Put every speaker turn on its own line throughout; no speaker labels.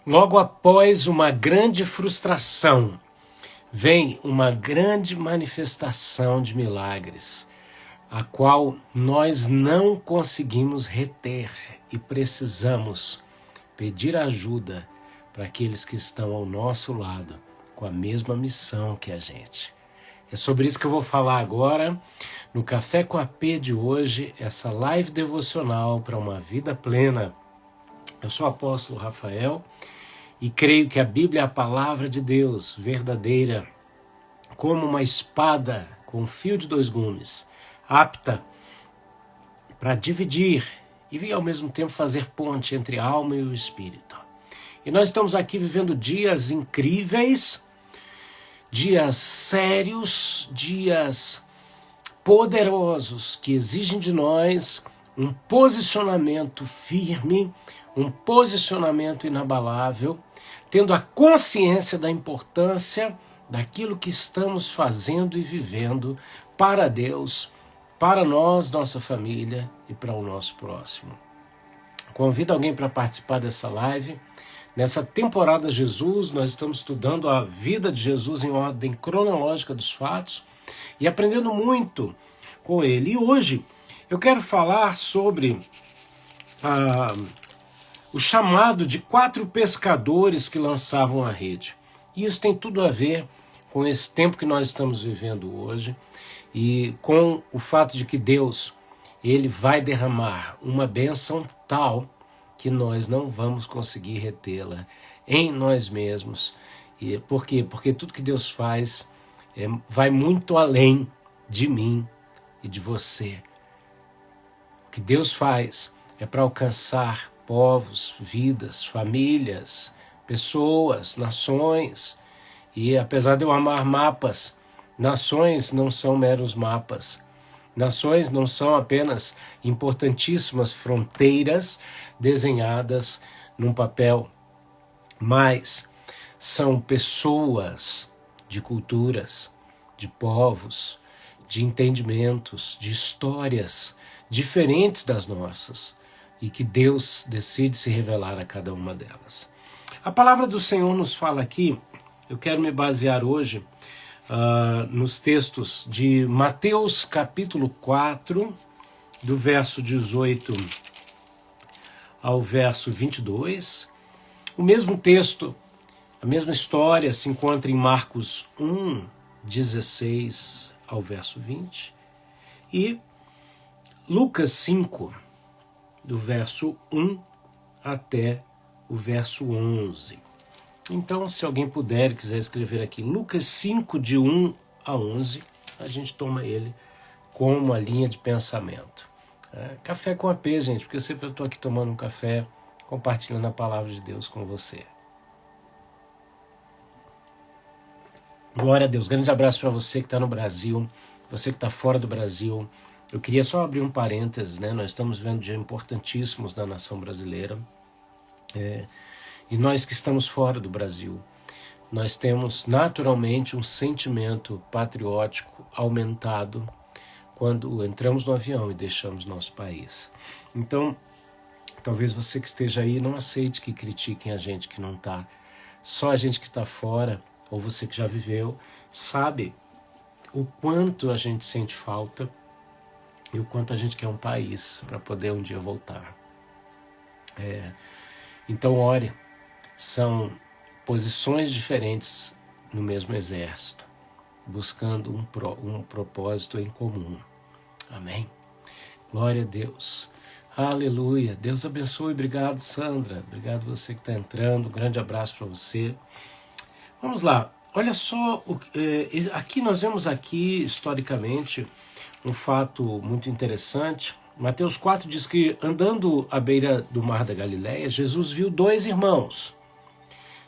Logo após uma grande frustração, vem uma grande manifestação de milagres, a qual nós não conseguimos reter e precisamos pedir ajuda para aqueles que estão ao nosso lado, com a mesma missão que a gente. É sobre isso que eu vou falar agora, no Café com a P de hoje, essa live devocional para uma vida plena. Eu sou o apóstolo Rafael e creio que a Bíblia é a palavra de Deus, verdadeira, como uma espada com fio de 2 gumes, apta para dividir e ao mesmo tempo fazer ponte entre a alma e o espírito. E nós estamos aqui vivendo dias incríveis, dias sérios, dias poderosos que exigem de nós um posicionamento firme, um posicionamento inabalável, tendo a consciência da importância daquilo que estamos fazendo e vivendo para Deus, para nós, nossa família e para o nosso próximo. Convido alguém para participar dessa live. Nessa temporada Jesus, nós estamos estudando a vida de Jesus em ordem cronológica dos fatos e aprendendo muito com ele. E hoje eu quero falar sobre o chamado de 4 pescadores que lançavam a rede. E isso tem tudo a ver com esse tempo que nós estamos vivendo hoje e com o fato de que Deus, ele vai derramar uma bênção tal que nós não vamos conseguir retê-la em nós mesmos. E por quê? Porque tudo que Deus faz vai muito além de mim e de você. O que Deus faz é para alcançar povos, vidas, famílias, pessoas, nações. E apesar de eu amar mapas, nações não são meros mapas. Nações não são apenas importantíssimas fronteiras desenhadas num papel, mas são pessoas de culturas, de povos, de entendimentos, de histórias diferentes das nossas e que Deus decide se revelar a cada uma delas. A palavra do Senhor nos fala aqui, eu quero me basear hoje nos textos de Mateus capítulo 4, do verso 18 ao verso 22. O mesmo texto, a mesma história se encontra em Marcos 1, 16 ao verso 20. E Lucas 5, do verso 1 até o verso 11. Então, se alguém puder e quiser escrever aqui Lucas 5, de 1 a 11, a gente toma ele como uma linha de pensamento. Café com a P, gente, porque eu sempre estou aqui tomando um café, compartilhando a palavra de Deus com você. Glória a Deus. Grande abraço para você que está no Brasil, você que está fora do Brasil. Eu queria só abrir um parênteses, né? Nós estamos vendo dias importantíssimos na nação brasileira. E nós que estamos fora do Brasil, nós temos naturalmente um sentimento patriótico aumentado quando entramos no avião e deixamos nosso país. Então, talvez você que esteja aí não aceite que critiquem a gente que não está. Só a gente que está fora, ou você que já viveu, sabe o quanto a gente sente falta e o quanto a gente quer um país para poder um dia voltar. Então, ore. São posições diferentes no mesmo exército, buscando um propósito em comum. Amém? Glória a Deus. Aleluia. Deus abençoe. Obrigado, Sandra. Obrigado você que está entrando. Um grande abraço para você. Vamos lá. Olha só, aqui nós vemos aqui, historicamente, um fato muito interessante. Mateus 4 diz que, andando à beira do mar da Galileia, Jesus viu 2 irmãos.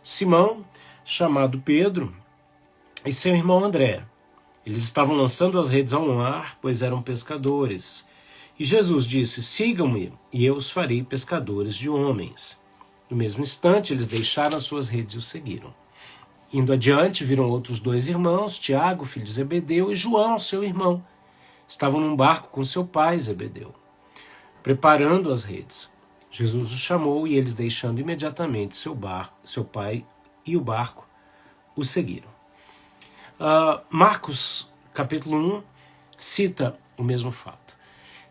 Simão, chamado Pedro, e seu irmão André. Eles estavam lançando as redes ao mar, pois eram pescadores. E Jesus disse: sigam-me, e eu os farei pescadores de homens. No mesmo instante, eles deixaram as suas redes e o seguiram. Indo adiante, viram outros 2 irmãos, Tiago, filho de Zebedeu, e João, seu irmão. Estavam num barco com seu pai, Zebedeu, preparando as redes. Jesus os chamou e eles, deixando imediatamente seu pai e o barco, o seguiram. Marcos, capítulo 1, cita o mesmo fato.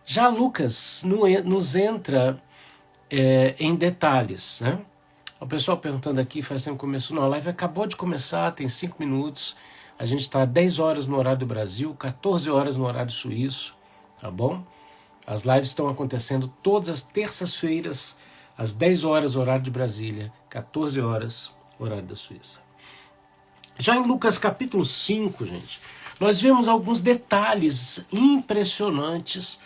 Já Lucas nos entra em detalhes, né? O pessoal perguntando aqui, faz tempo que começou, não, a live acabou de começar, tem 5 minutos, a gente está 10 horas no horário do Brasil, 14 horas no horário suíço, tá bom? As lives estão acontecendo todas as terças-feiras, às 10 horas, horário de Brasília, 14 horas, horário da Suíça. Já em Lucas capítulo 5, gente, nós vemos alguns detalhes impressionantes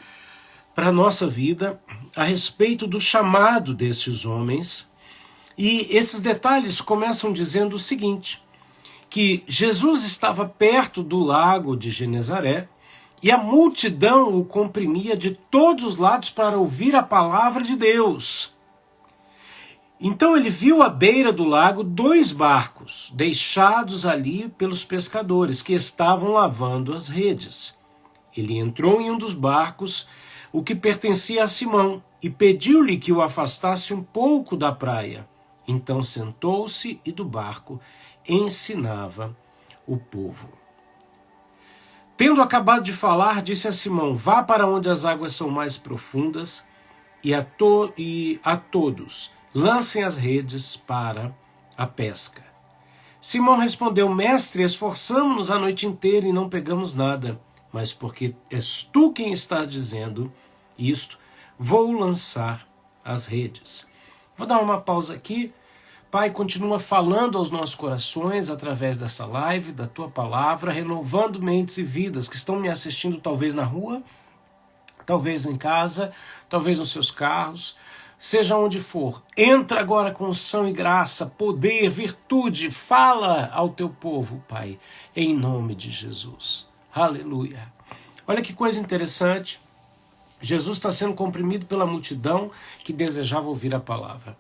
para a nossa vida a respeito do chamado desses homens. E esses detalhes começam dizendo o seguinte, que Jesus estava perto do lago de Genezaré e a multidão o comprimia de todos os lados para ouvir a palavra de Deus. Então ele viu à beira do lago 2 barcos, deixados ali pelos pescadores, que estavam lavando as redes. Ele entrou em um dos barcos, o que pertencia a Simão, e pediu-lhe que o afastasse um pouco da praia. Então sentou-se e do barco ensinava o povo. Tendo acabado de falar, disse a Simão, vá para onde as águas são mais profundas e a todos lancem as redes para a pesca. Simão respondeu, mestre, esforçamo-nos a noite inteira e não pegamos nada, mas porque és tu quem está dizendo isto, vou lançar as redes. Vou dar uma pausa aqui. Pai, continua falando aos nossos corações através dessa live, da tua palavra, renovando mentes e vidas que estão me assistindo talvez na rua, talvez em casa, talvez nos seus carros, seja onde for. Entra agora com unção e graça, poder, virtude, fala ao teu povo, Pai, em nome de Jesus. Aleluia. Olha que coisa interessante. Jesus está sendo comprimido pela multidão que desejava ouvir a palavra.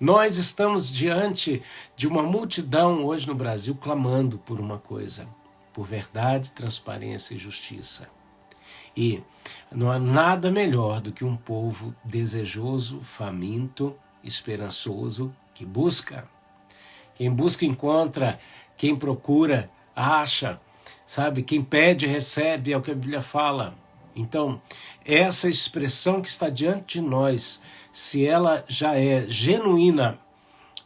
Nós estamos diante de uma multidão hoje no Brasil clamando por uma coisa, por verdade, transparência e justiça. E não há nada melhor do que um povo desejoso, faminto, esperançoso, que busca. Quem busca encontra, quem procura acha, sabe? Quem pede recebe, é o que a Bíblia fala. Então, essa expressão que está diante de nós, se ela já é genuína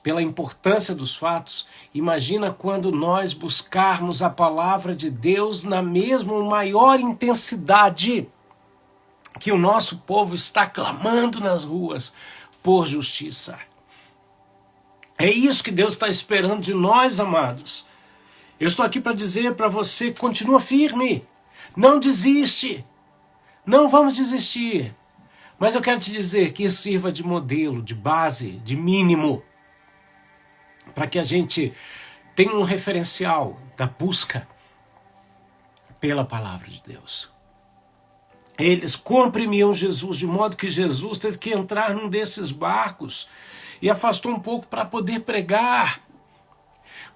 pela importância dos fatos, imagina quando nós buscarmos a palavra de Deus na mesma maior intensidade que o nosso povo está clamando nas ruas por justiça. É isso que Deus está esperando de nós, amados. Eu estou aqui para dizer para você, continua firme, não desiste. Não vamos desistir, mas eu quero te dizer que isso sirva de modelo, de base, de mínimo, para que a gente tenha um referencial da busca pela palavra de Deus. Eles comprimiam Jesus, de modo que Jesus teve que entrar num desses barcos e afastou um pouco para poder pregar.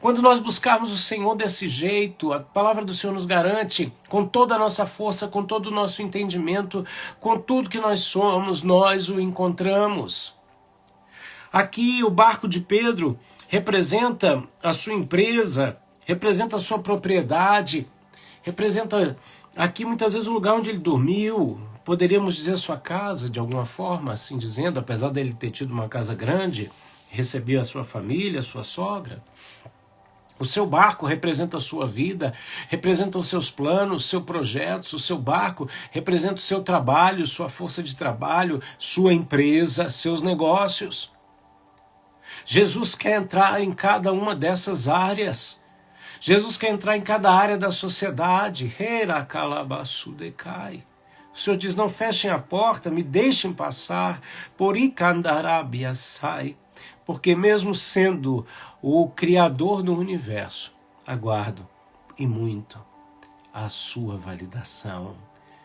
Quando nós buscarmos o Senhor desse jeito, a palavra do Senhor nos garante, com toda a nossa força, com todo o nosso entendimento, com tudo que nós somos, nós o encontramos. Aqui o barco de Pedro representa a sua empresa, representa a sua propriedade, representa aqui muitas vezes o lugar onde ele dormiu, poderíamos dizer sua casa, de alguma forma, assim dizendo, apesar dele ter tido uma casa grande, recebia a sua família, a sua sogra. O seu barco representa a sua vida, representa os seus planos, seus projetos. O seu barco representa o seu trabalho, sua força de trabalho, sua empresa, seus negócios. Jesus quer entrar em cada uma dessas áreas. Jesus quer entrar em cada área da sociedade. O Senhor diz, não fechem a porta, me deixem passar. Porque mesmo sendo o Criador do universo, aguardo e muito a sua validação,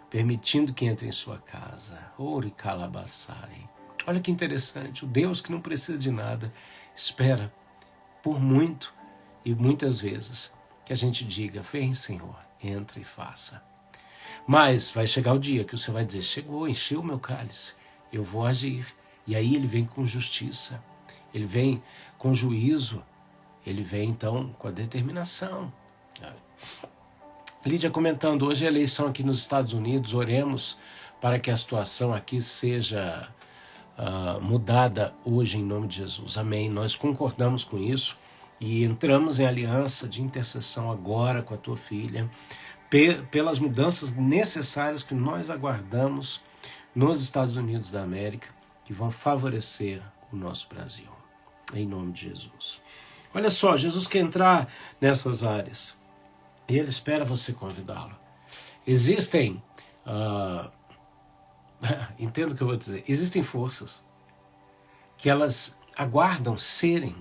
permitindo que entre em sua casa. Olha que interessante, o Deus que não precisa de nada, espera por muito e muitas vezes que a gente diga, vem Senhor, entra e faça. Mas vai chegar o dia que o Senhor vai dizer, chegou, encheu o meu cálice, eu vou agir. E aí ele vem com justiça, ele vem com juízo, ele vem então com a determinação. Lídia comentando, hoje é eleição aqui nos Estados Unidos, oremos para que a situação aqui seja mudada hoje em nome de Jesus. Amém. Nós concordamos com isso e entramos em aliança de intercessão agora com a tua filha, pelas mudanças necessárias que nós aguardamos nos Estados Unidos da América, que vão favorecer o nosso Brasil. Em nome de Jesus. Olha só, Jesus quer entrar nessas áreas e ele espera você convidá-lo. Existem, entendo o que eu vou dizer, existem forças que elas aguardam serem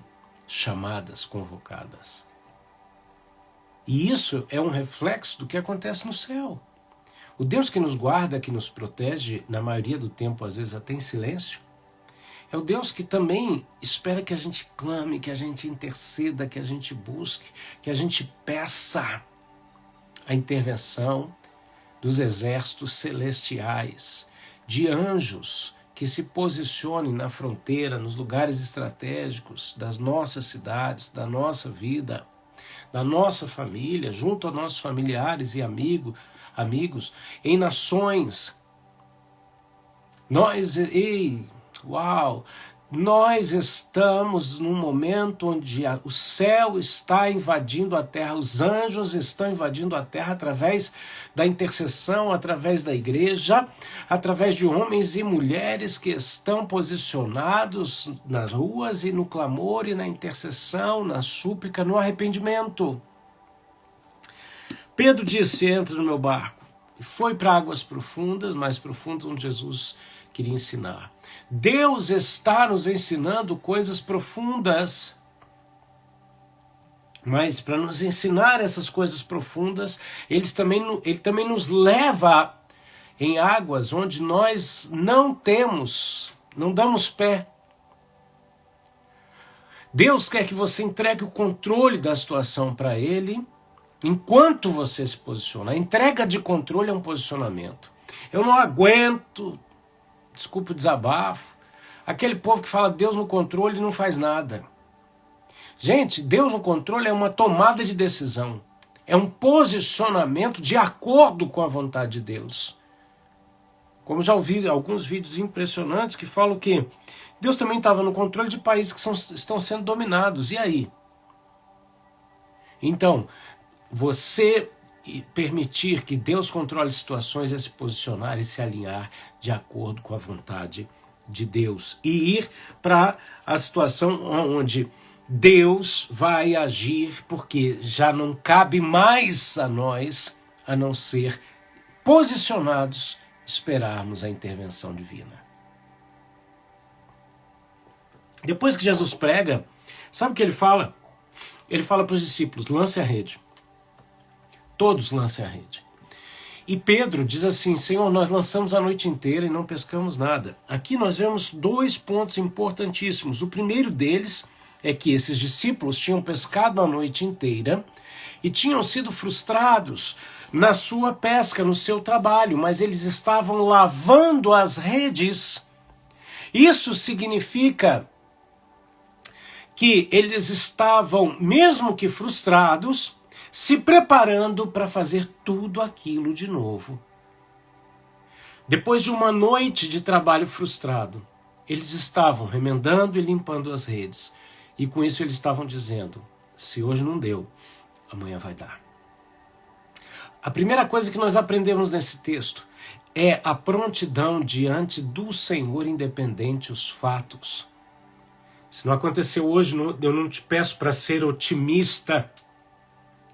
chamadas, convocadas. E isso é um reflexo do que acontece no céu. O Deus que nos guarda, que nos protege, na maioria do tempo, às vezes até em silêncio, é o Deus que também espera que a gente clame, que a gente interceda, que a gente busque, que a gente peça a intervenção dos exércitos celestiais, de anjos que se posicionem na fronteira, nos lugares estratégicos das nossas cidades, da nossa vida, da nossa família, junto a nossos familiares e amigos, em nações. Nós estamos num momento onde o céu está invadindo a terra, os anjos estão invadindo a terra através da intercessão, através da igreja, através de homens e mulheres que estão posicionados nas ruas e no clamor e na intercessão, na súplica, no arrependimento. Pedro disse, entra no meu barco. Foi para águas profundas, mais profundas, onde Jesus queria ensinar. Deus está nos ensinando coisas profundas, mas para nos ensinar essas coisas profundas, ele também nos leva em águas onde nós não damos pé. Deus quer que você entregue o controle da situação para ele, enquanto você se posiciona. A entrega de controle é um posicionamento. Eu não aguento, desculpa o desabafo, aquele povo que fala Deus no controle e não faz nada. Gente, Deus no controle é uma tomada de decisão. É um posicionamento de acordo com a vontade de Deus. Como já ouvi alguns vídeos impressionantes que falam que Deus também estava no controle de países que estão sendo dominados. E aí? Então, você permitir que Deus controle situações é se posicionar e se alinhar de acordo com a vontade de Deus. E ir para a situação onde Deus vai agir, porque já não cabe mais a nós, a não ser posicionados, esperarmos a intervenção divina. Depois que Jesus prega, sabe o que ele fala? Ele fala para os discípulos, lance a rede. Todos lancem a rede. E Pedro diz assim, Senhor, nós lançamos a noite inteira e não pescamos nada. Aqui nós vemos dois pontos importantíssimos. O primeiro deles é que esses discípulos tinham pescado a noite inteira e tinham sido frustrados na sua pesca, no seu trabalho, mas eles estavam lavando as redes. Isso significa que eles estavam, mesmo que frustrados, se preparando para fazer tudo aquilo de novo. Depois de uma noite de trabalho frustrado, eles estavam remendando e limpando as redes. E com isso eles estavam dizendo, se hoje não deu, amanhã vai dar. A primeira coisa que nós aprendemos nesse texto é a prontidão diante do Senhor, independente os fatos. Se não aconteceu hoje, eu não te peço para ser otimista.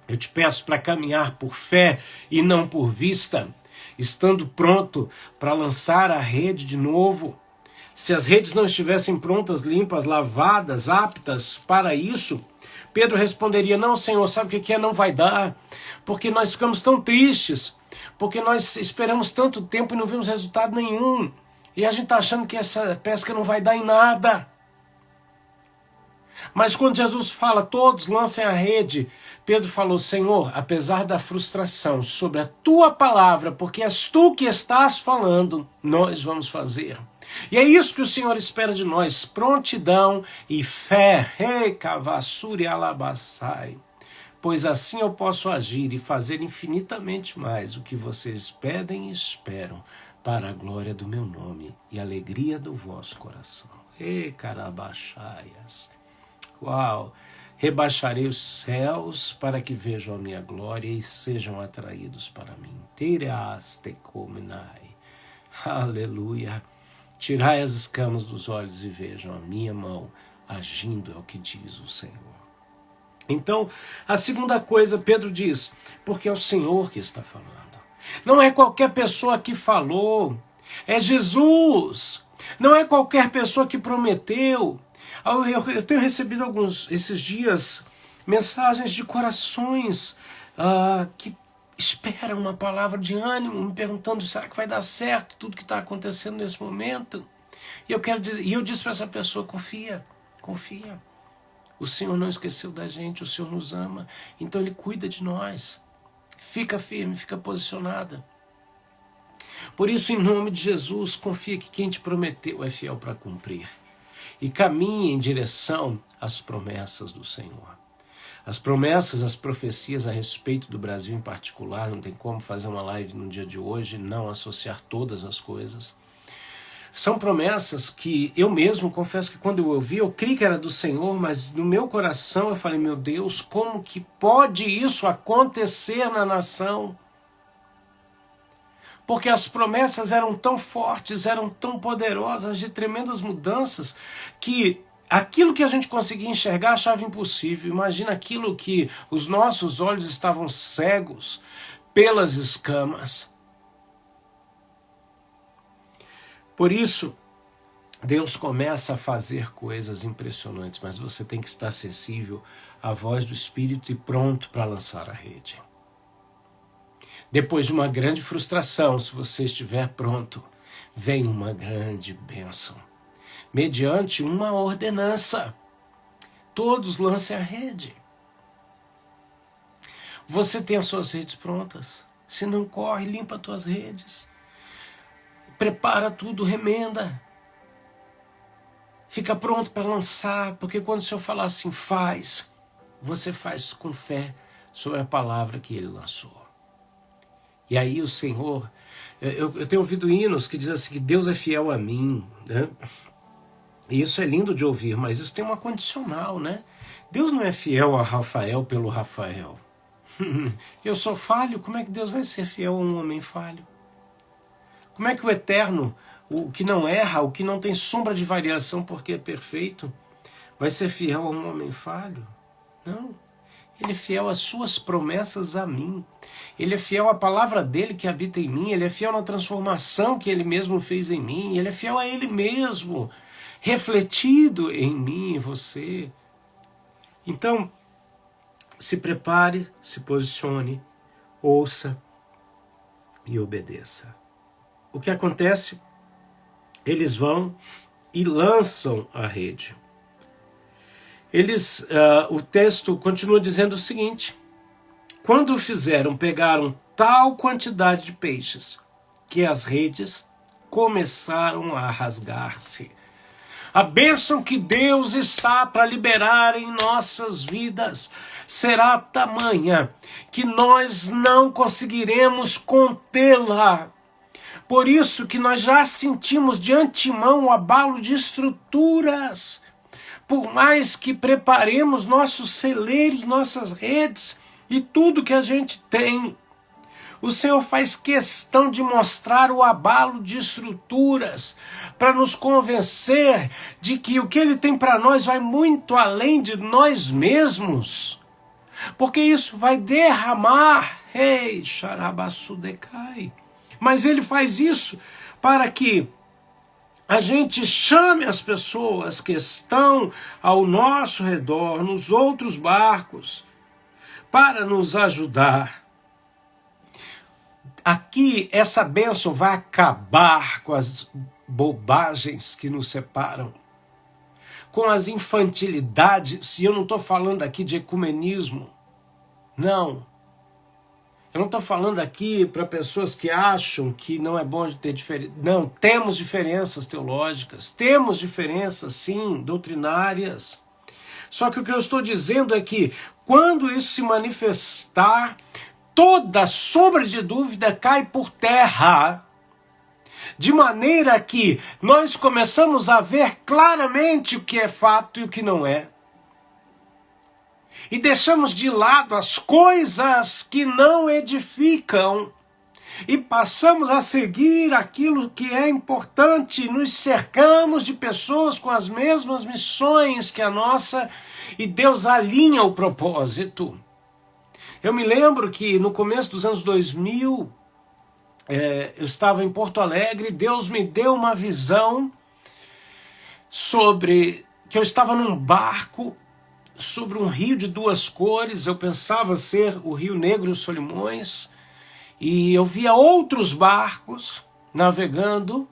Eu te peço para caminhar por fé e não por vista, estando pronto para lançar a rede de novo. Se as redes não estivessem prontas, limpas, lavadas, aptas para isso, Pedro responderia, não, Senhor, sabe o que é? Não vai dar, porque nós ficamos tão tristes, porque nós esperamos tanto tempo e não vimos resultado nenhum, e a gente está achando que essa pesca não vai dar em nada. Mas quando Jesus fala, todos lancem a rede, Pedro falou, Senhor, apesar da frustração sobre a tua palavra, porque és tu que estás falando, nós vamos fazer. E é isso que o Senhor espera de nós, prontidão e fé. Recavassuri alabassai. Pois assim eu posso agir e fazer infinitamente mais o que vocês pedem e esperam, para a glória do meu nome e a alegria do vosso coração. Carabachaias. Uau! Rebaixarei os céus para que vejam a minha glória e sejam atraídos para mim. Tereastecominai. Aleluia! Tirai as escamas dos olhos e vejam a minha mão agindo, é o que diz o Senhor. Então, a segunda coisa, Pedro diz, porque é o Senhor que está falando. Não é qualquer pessoa que falou, é Jesus. Não é qualquer pessoa que prometeu. Eu tenho recebido esses dias, mensagens de corações que esperam uma palavra de ânimo, me perguntando, será que vai dar certo tudo que está acontecendo nesse momento? E eu disse para essa pessoa, confia. O Senhor não esqueceu da gente, o Senhor nos ama, então Ele cuida de nós. Fica firme, fica posicionada. Por isso, em nome de Jesus, confia que quem te prometeu é fiel para cumprir. E caminhe em direção às promessas do Senhor. As promessas, as profecias a respeito do Brasil em particular, não tem como fazer uma live no dia de hoje, não associar todas as coisas. São promessas que eu mesmo, confesso que quando eu ouvi, eu criei que era do Senhor, mas no meu coração eu falei, meu Deus, como que pode isso acontecer na nação? Porque as promessas eram tão fortes, eram tão poderosas, de tremendas mudanças, que aquilo que a gente conseguia enxergar achava impossível. Imagina aquilo que os nossos olhos estavam cegos pelas escamas. Por isso, Deus começa a fazer coisas impressionantes, mas você tem que estar sensível à voz do Espírito e pronto para lançar a rede. Depois de uma grande frustração, se você estiver pronto, vem uma grande bênção. Mediante uma ordenança, todos lancem a rede. Você tem as suas redes prontas. Se não corre, limpa as tuas redes. Prepara tudo, remenda. Fica pronto para lançar, porque quando o Senhor falar assim, faz, você faz com fé sobre a palavra que Ele lançou. E aí o Senhor, eu tenho ouvido hinos que dizem assim, que Deus é fiel a mim, né? E isso é lindo de ouvir, mas isso tem uma condicional, né? Deus não é fiel a Rafael pelo Rafael. Eu sou falho, como é que Deus vai ser fiel a um homem falho? Como é que o eterno, o que não erra, o que não tem sombra de variação porque é perfeito, vai ser fiel a um homem falho? Não. Ele é fiel às suas promessas a mim. Ele é fiel à palavra dele que habita em mim. Ele é fiel na transformação que ele mesmo fez em mim. Ele é fiel a ele mesmo, refletido em mim e você. Então, se prepare, se posicione, ouça e obedeça. O que acontece? Eles vão e lançam a rede. O texto continua dizendo o seguinte: quando o fizeram, pegaram tal quantidade de peixes que as redes começaram a rasgar-se. A bênção que Deus está para liberar em nossas vidas será tamanha que nós não conseguiremos contê-la. Por isso que nós já sentimos de antemão o abalo de estruturas. Por mais que preparemos nossos celeiros, nossas redes e tudo que a gente tem, o Senhor faz questão de mostrar o abalo de estruturas para nos convencer de que o que Ele tem para nós vai muito além de nós mesmos. Porque isso vai derramar. Xarabasudecai. Mas Ele faz isso para que a gente chame as pessoas que estão ao nosso redor, nos outros barcos, para nos ajudar. Aqui, essa bênção vai acabar com as bobagens que nos separam, com as infantilidades, e eu não estou falando aqui de ecumenismo, não. Eu não estou falando aqui para pessoas que acham que não é bom de ter diferença. Não, temos diferenças teológicas, temos diferenças, sim, doutrinárias. Só que o que eu estou dizendo é que, quando isso se manifestar, toda sombra de dúvida cai por terra, de maneira que nós começamos a ver claramente o que é fato e o que não é. E deixamos de lado as coisas que não edificam e passamos a seguir aquilo que é importante. Nos cercamos de pessoas com as mesmas missões que a nossa e Deus alinha o propósito. Eu me lembro que no começo dos anos 2000, eu estava em Porto Alegre e Deus me deu uma visão sobre que eu estava num barco sobre um rio de duas cores. Eu pensava ser o Rio Negro e os Solimões, e eu via outros barcos navegando,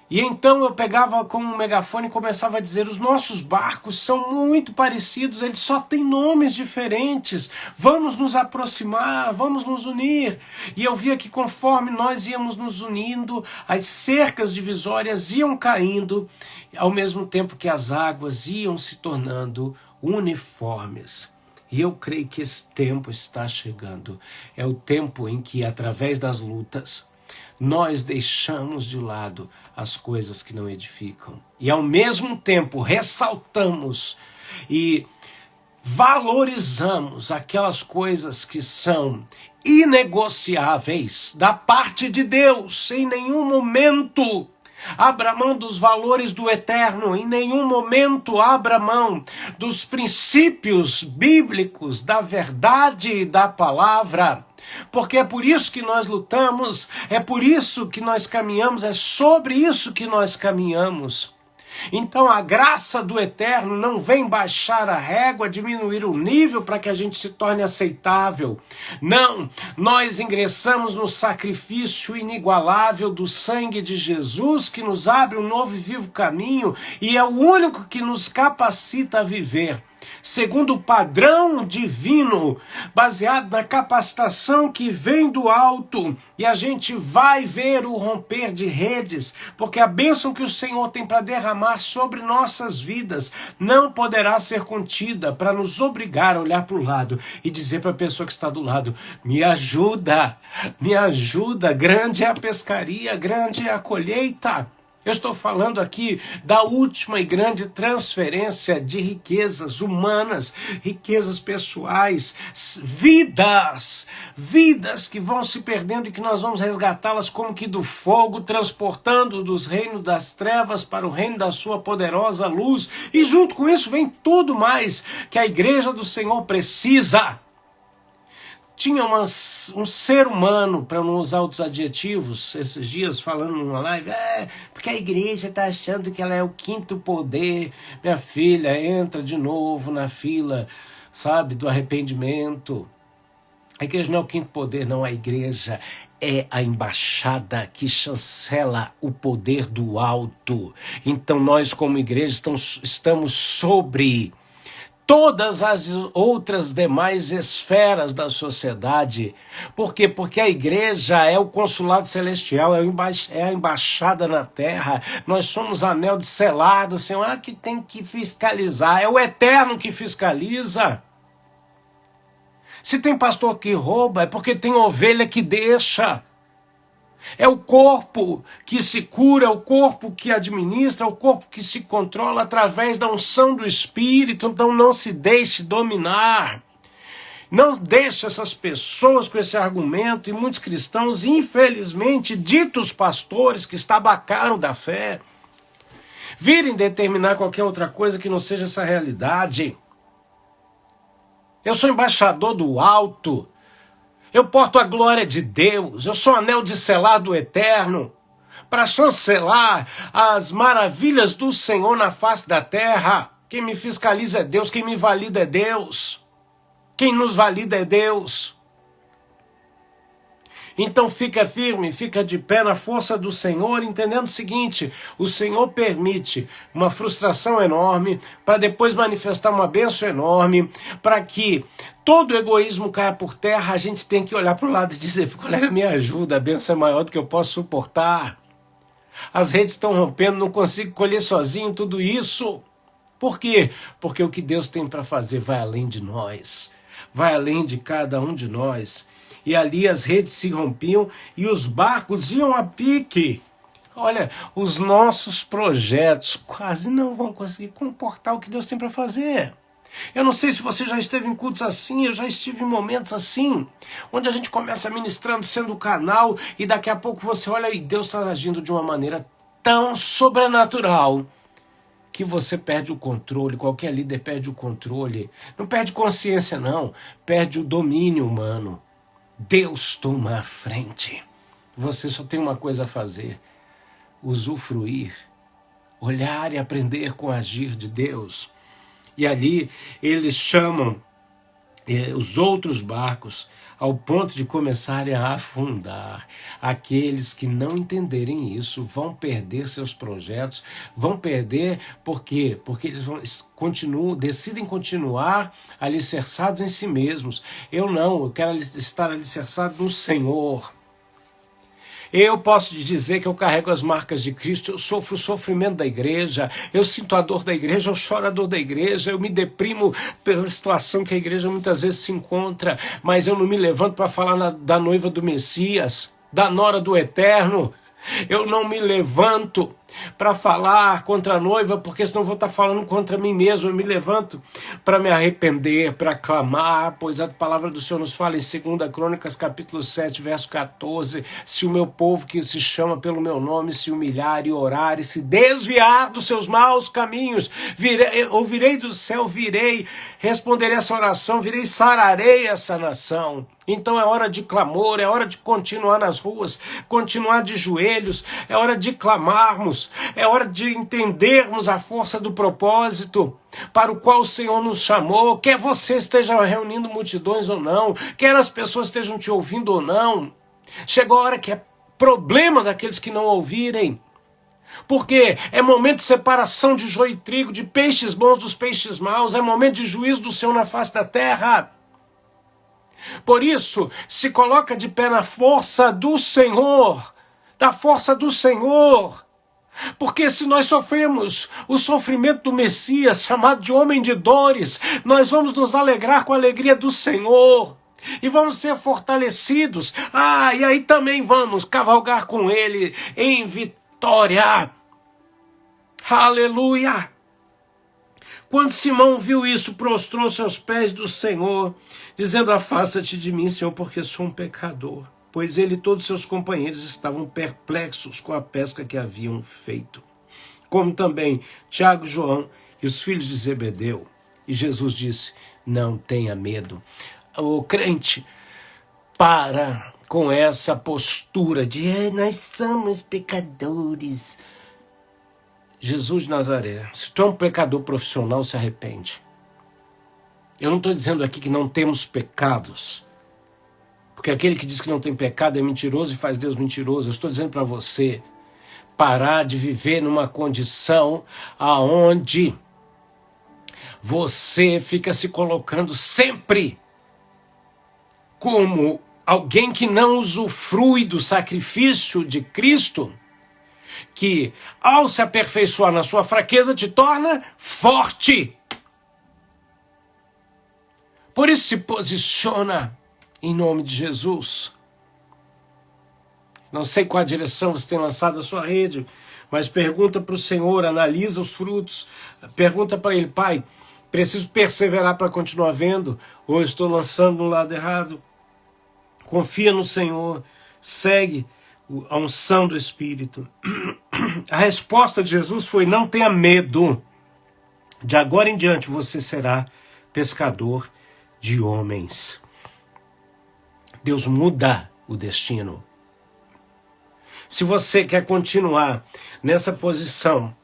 e então eu pegava com um megafone e começava a dizer: os nossos barcos são muito parecidos, eles só têm nomes diferentes, vamos nos aproximar, vamos nos unir. E eu via que conforme nós íamos nos unindo, as cercas divisórias iam caindo, ao mesmo tempo que as águas iam se tornando uniformes. E eu creio que esse tempo está chegando. É o tempo em que, através das lutas, nós deixamos de lado as coisas que não edificam. E ao mesmo tempo ressaltamos e valorizamos aquelas coisas que são inegociáveis da parte de Deus. Em nenhum momento abra mão dos valores do eterno, em nenhum momento abra mão dos princípios bíblicos, da verdade e da palavra, porque é por isso que nós lutamos, é por isso que nós caminhamos, é sobre isso que nós caminhamos. Então a graça do eterno não vem baixar a régua, diminuir o nível para que a gente se torne aceitável. Não, nós ingressamos no sacrifício inigualável do sangue de Jesus, que nos abre um novo e vivo caminho, e é o único que nos capacita a viver segundo o padrão divino, baseado na capacitação que vem do alto, e a gente vai ver o romper de redes, porque a bênção que o Senhor tem para derramar sobre nossas vidas não poderá ser contida, para nos obrigar a olhar para o lado e dizer para a pessoa que está do lado: me ajuda, grande é a pescaria, grande é a colheita. Eu estou falando aqui da última e grande transferência de riquezas humanas, riquezas pessoais, vidas que vão se perdendo e que nós vamos resgatá-las como que do fogo, transportando dos reinos das trevas para o reino da sua poderosa luz. E junto com isso vem tudo mais que a igreja do Senhor precisa. Tinha um ser humano, para não usar outros adjetivos, esses dias falando numa live: porque a igreja está achando que ela é o quinto poder. Minha filha, entra de novo na fila, sabe, do arrependimento. A igreja não é o quinto poder, não. A igreja é a embaixada que chancela o poder do alto. Então nós, como igreja, estamos sobre todas as outras demais esferas da sociedade. Por quê? Porque a igreja é o consulado celestial, é a embaixada na terra. Nós somos anel de selado, Senhor, que tem que fiscalizar. É o eterno que fiscaliza. Se tem pastor que rouba, é porque tem ovelha que deixa. É o corpo que se cura, é o corpo que administra, é o corpo que se controla através da unção do Espírito. Então não se deixe dominar. Não deixe essas pessoas com esse argumento, e muitos cristãos, infelizmente, ditos pastores que estabacaram da fé, virem determinar qualquer outra coisa que não seja essa realidade. Eu sou embaixador do alto. Eu porto a glória de Deus, eu sou anel de selar do eterno, para chancelar as maravilhas do Senhor na face da terra. Quem me fiscaliza é Deus, quem me valida é Deus, quem nos valida é Deus. Então fica firme, fica de pé na força do Senhor, entendendo o seguinte: o Senhor permite uma frustração enorme para depois manifestar uma bênção enorme, para que todo o egoísmo caia por terra. A gente tem que olhar para o lado e dizer: colega, me ajuda, a bênção é maior do que eu posso suportar. As redes estão rompendo, não consigo colher sozinho tudo isso. Por quê? Porque o que Deus tem para fazer vai além de nós, vai além de cada um de nós. E ali as redes se rompiam e os barcos iam a pique. Olha, os nossos projetos quase não vão conseguir comportar o que Deus tem para fazer. Eu não sei se você já esteve em cultos assim, eu já estive em momentos assim, onde a gente começa ministrando, sendo o canal, e daqui a pouco você olha e Deus está agindo de uma maneira tão sobrenatural que você perde o controle. Qualquer líder perde o controle. Não perde consciência, não. Perde o domínio humano. Deus toma a frente. Você só tem uma coisa a fazer: usufruir, olhar e aprender com o agir de Deus. E ali eles chamam os outros barcos ao ponto de começarem a afundar. Aqueles que não entenderem isso vão perder seus projetos, vão perder, por quê? Porque eles decidem continuar alicerçados em si mesmos. Eu quero estar alicerçado no Senhor. Eu posso te dizer que eu carrego as marcas de Cristo, eu sofro o sofrimento da igreja, eu sinto a dor da igreja, eu choro a dor da igreja, eu me deprimo pela situação que a igreja muitas vezes se encontra, mas eu não me levanto para falar da noiva do Messias, da nora do Eterno. Eu não me levanto para falar contra a noiva, porque senão vou estar falando contra mim mesmo. Eu me levanto para me arrepender, para clamar, pois a palavra do Senhor nos fala em 2 Crônicas, capítulo 7, verso 14, se o meu povo que se chama pelo meu nome se humilhar e orar e se desviar dos seus maus caminhos, ouvirei do céu, virei, responderei essa oração, virei, sararei essa nação. Então é hora de clamor, é hora de continuar nas ruas, continuar de joelhos, é hora de clamarmos, é hora de entendermos a força do propósito para o qual o Senhor nos chamou, quer você esteja reunindo multidões ou não, quer as pessoas estejam te ouvindo ou não. Chegou a hora que é problema daqueles que não ouvirem. Porque é momento de separação de joio e trigo, de peixes bons dos peixes maus, é momento de juízo do Senhor na face da terra. Por isso, se coloca de pé na força do Senhor, da força do Senhor. Porque se nós sofremos o sofrimento do Messias, chamado de homem de dores, nós vamos nos alegrar com a alegria do Senhor. E vamos ser fortalecidos. E aí também vamos cavalgar com Ele em vitória. Aleluia! Quando Simão viu isso, prostrou-se aos pés do Senhor, dizendo: afasta-te de mim, Senhor, porque sou um pecador. Pois ele e todos seus companheiros estavam perplexos com a pesca que haviam feito. Como também Tiago, João e os filhos de Zebedeu. E Jesus disse: não tenha medo. O crente para com essa postura de nós somos pecadores. Jesus de Nazaré, se tu é um pecador profissional, se arrepende. Eu não estou dizendo aqui que não temos pecados, porque aquele que diz que não tem pecado é mentiroso e faz Deus mentiroso. Eu estou dizendo para você parar de viver numa condição aonde você fica se colocando sempre como alguém que não usufrui do sacrifício de Cristo, que ao se aperfeiçoar na sua fraqueza te torna forte. Por isso se posiciona em nome de Jesus. Não sei qual a direção você tem lançado a sua rede, mas pergunta para o Senhor, analisa os frutos, pergunta para Ele: Pai, preciso perseverar para continuar vendo, ou estou lançando no lado errado? Confia no Senhor, segue a unção do Espírito. A resposta de Jesus foi: não tenha medo, de agora em diante você será pescador de homens. Deus muda o destino. Se você quer continuar nessa posição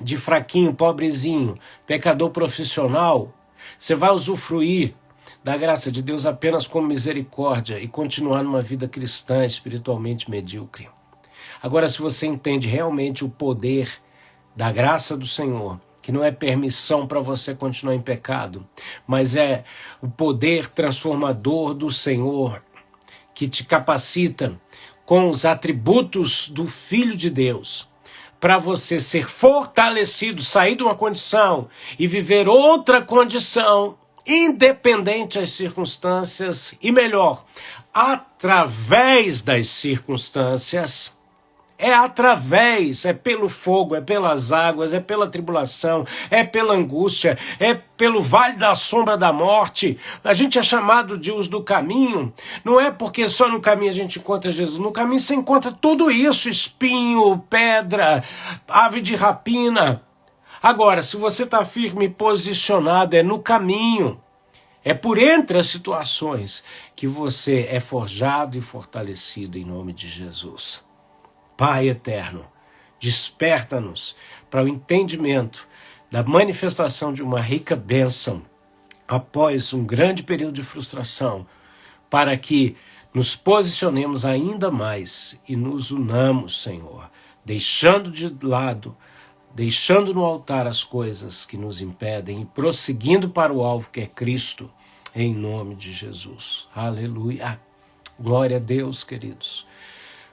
de fraquinho, pobrezinho, pecador profissional, você vai usufruir da graça de Deus apenas como misericórdia e continuar numa vida cristã espiritualmente medíocre. Agora, se você entende realmente o poder da graça do Senhor, que não é permissão para você continuar em pecado, mas é o poder transformador do Senhor que te capacita com os atributos do Filho de Deus, para você ser fortalecido, sair de uma condição e viver outra condição, independente das circunstâncias, e melhor, através das circunstâncias. É pelo fogo, é pelas águas, é pela tribulação, é pela angústia, é pelo vale da sombra da morte. A gente é chamado de os do caminho, não é porque só no caminho a gente encontra Jesus. No caminho você encontra tudo isso, espinho, pedra, ave de rapina. Agora, se você está firme e posicionado, é no caminho, é por entre as situações que você é forjado e fortalecido em nome de Jesus. Pai eterno, desperta-nos para o entendimento da manifestação de uma rica bênção após um grande período de frustração, para que nos posicionemos ainda mais e nos unamos, Senhor, deixando de lado, deixando no altar as coisas que nos impedem e prosseguindo para o alvo que é Cristo, em nome de Jesus. Aleluia. Glória a Deus, queridos.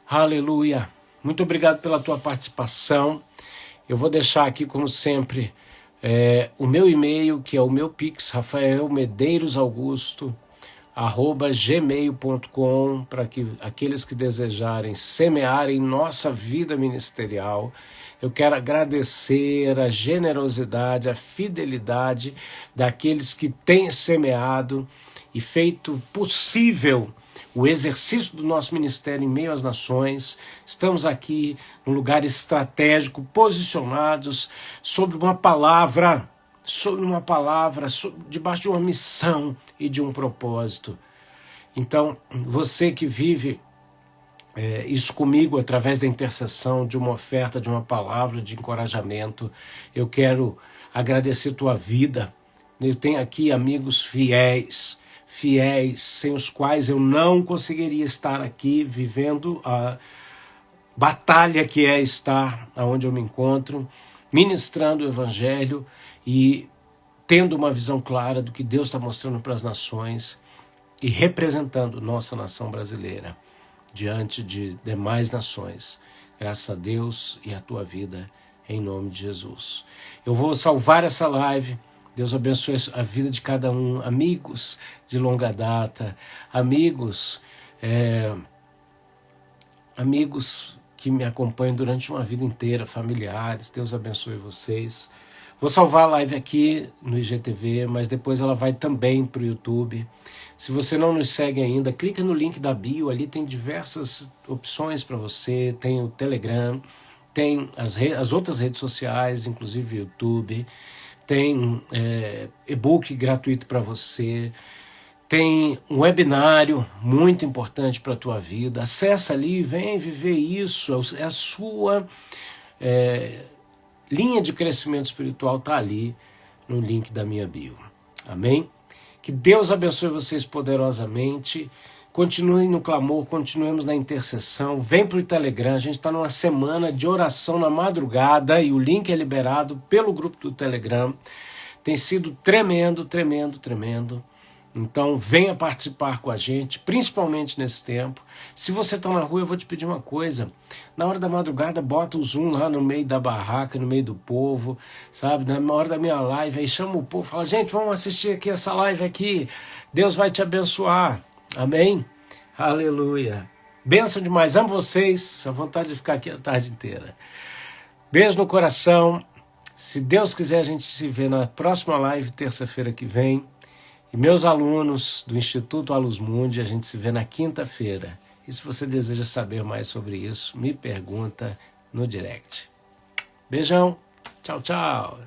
Aleluia. Muito obrigado pela tua participação. Eu vou deixar aqui, como sempre, o meu e-mail, que é o meu Pix, rafaelmedeiros.augusto@gmail.com, para que aqueles que desejarem semearem nossa vida ministerial. Eu quero agradecer a generosidade, a fidelidade daqueles que têm semeado e feito possível o exercício do nosso ministério em meio às nações. Estamos aqui num lugar estratégico, posicionados sobre uma palavra, debaixo de uma missão e de um propósito. Então, você que vive isso comigo através da intercessão, de uma oferta, de uma palavra de encorajamento, eu quero agradecer tua vida. Eu tenho aqui amigos fiéis, sem os quais eu não conseguiria estar aqui vivendo a batalha que é estar onde eu me encontro, ministrando o Evangelho e tendo uma visão clara do que Deus está mostrando para as nações e representando nossa nação brasileira diante de demais nações. Graças a Deus e a tua vida, em nome de Jesus. Eu vou salvar essa live. Deus abençoe a vida de cada um, amigos de longa data, amigos que me acompanham durante uma vida inteira, familiares. Deus abençoe vocês. Vou salvar a live aqui no IGTV, mas depois ela vai também para o YouTube. Se você não nos segue ainda, clica no link da bio, ali tem diversas opções para você, tem o Telegram, tem as outras redes sociais, inclusive o YouTube, tem e-book gratuito para você, tem um webinário muito importante para a tua vida. Acessa ali e vem viver isso, é a sua linha de crescimento espiritual, está ali no link da minha bio. Amém? Que Deus abençoe vocês poderosamente. Continuem no clamor, continuemos na intercessão. Vem para o Telegram, a gente está numa semana de oração na madrugada e o link é liberado pelo grupo do Telegram. Tem sido tremendo. Então venha participar com a gente, principalmente nesse tempo. Se você está na rua, eu vou te pedir uma coisa. Na hora da madrugada, bota o Zoom lá no meio da barraca, no meio do povo, sabe? Na hora da minha live, aí chama o povo, fala, gente, vamos assistir aqui essa live aqui. Deus vai te abençoar. Amém? Aleluia. Bênção demais. Amo vocês. A vontade de ficar aqui a tarde inteira. Beijo no coração. Se Deus quiser, a gente se vê na próxima live, terça-feira que vem. E meus alunos do Instituto Alus Mundi, a gente se vê na quinta-feira. E se você deseja saber mais sobre isso, me pergunta no direct. Beijão. Tchau, tchau.